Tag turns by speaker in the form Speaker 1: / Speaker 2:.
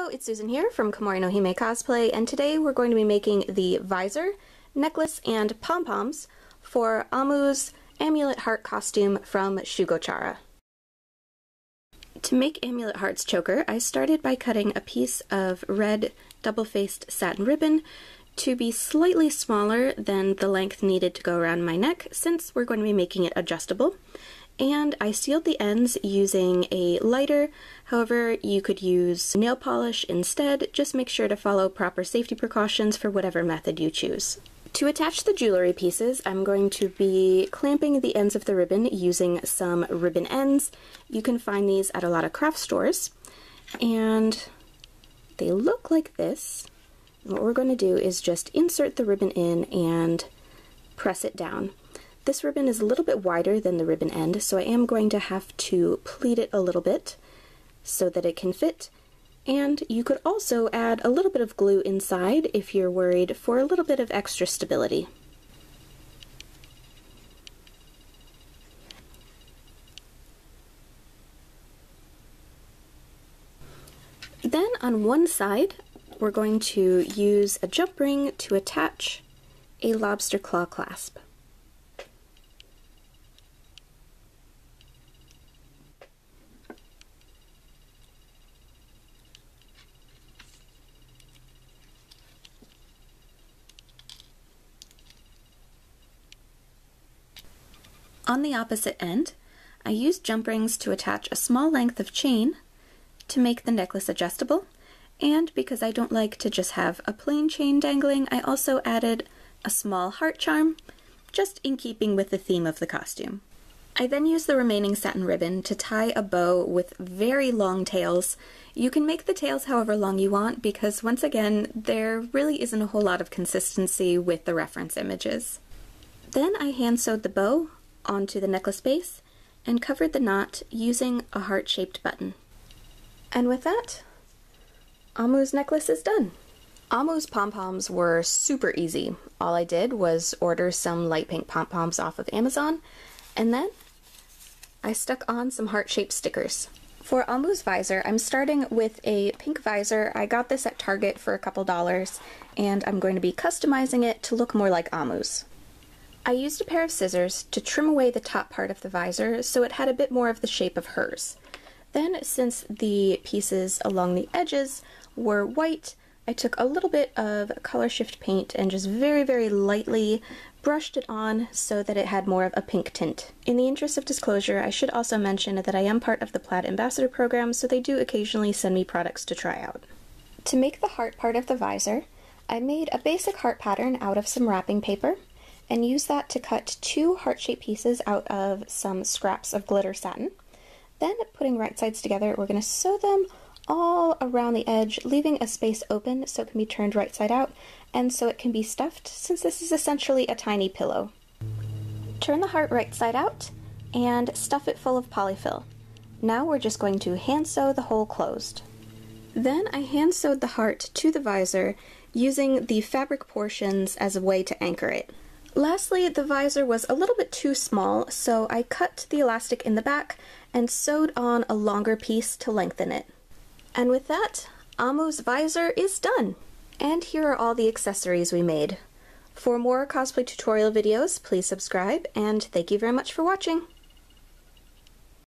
Speaker 1: Hello, it's Susan here from Komori no Hime Cosplay, and today we're going to be making the visor, necklace, and pom-poms for Amu's Amulet Heart costume from Shugo Chara. To make Amulet Heart's choker, I started by cutting a piece of red double-faced satin ribbon to be slightly smaller than the length needed to go around my neck, since we're going to be making it adjustable. And I sealed the ends using a lighter. However, you could use nail polish instead. Just make sure to follow proper safety precautions for whatever method you choose. To attach the jewelry pieces, I'm going to be clamping the ends of the ribbon using some ribbon ends. You can find these at a lot of craft stores, and they look like this. What we're going to do is just insert the ribbon in and press it down. This ribbon is a little bit wider than the ribbon end, so I am going to have to pleat it a little bit so that it can fit. And you could also add a little bit of glue inside if you're worried for a little bit of extra stability. Then on one side, we're going to use a jump ring to attach a lobster-claw clasp. On the opposite end, I used jump rings to attach a small length of chain to make the necklace adjustable, and because I don't like to just have a plain chain dangling, I also added a small heart charm, just in keeping with the theme of the costume. I then used the remaining satin ribbon to tie a bow with very long tails. You can make the tails however long you want, because once again, there really isn't a whole lot of consistency with the reference images. Then I hand sewed the bow onto the necklace base and covered the knot using a heart-shaped button. And with that, Amu's necklace is done. Amu's pom-poms were super easy. All I did was order some light pink pom-poms off of Amazon, and then I stuck on some heart-shaped stickers. For Amu's visor, I'm starting with a pink visor. I got this at Target for a couple dollars, and I'm going to be customizing it to look more like Amu's. I used a pair of scissors to trim away the top part of the visor so it had a bit more of the shape of hers. Then, since the pieces along the edges were white, I took a little bit of color shift paint and just very lightly brushed it on so that it had more of a pink tint. In the interest of disclosure, I should also mention that I am part of the Plaid Ambassador program, so they do occasionally send me products to try out. To make the heart part of the visor, I made a basic heart pattern out of some wrapping paper, and use that to cut two heart-shaped pieces out of some scraps of glitter satin. Then, putting right sides together, we're going to sew them all around the edge, leaving a space open so it can be turned right side out, and so it can be stuffed, since this is essentially a tiny pillow. Turn the heart right side out, and stuff it full of polyfill. Now we're just going to hand sew the hole closed. Then I hand sewed the heart to the visor, using the fabric portions as a way to anchor it. Lastly, the visor was a little bit too small, so I cut the elastic in the back and sewed on a longer piece to lengthen it. And with that, Amu's visor is done! And here are all the accessories we made. For more cosplay tutorial videos, please subscribe, and thank you very much for watching!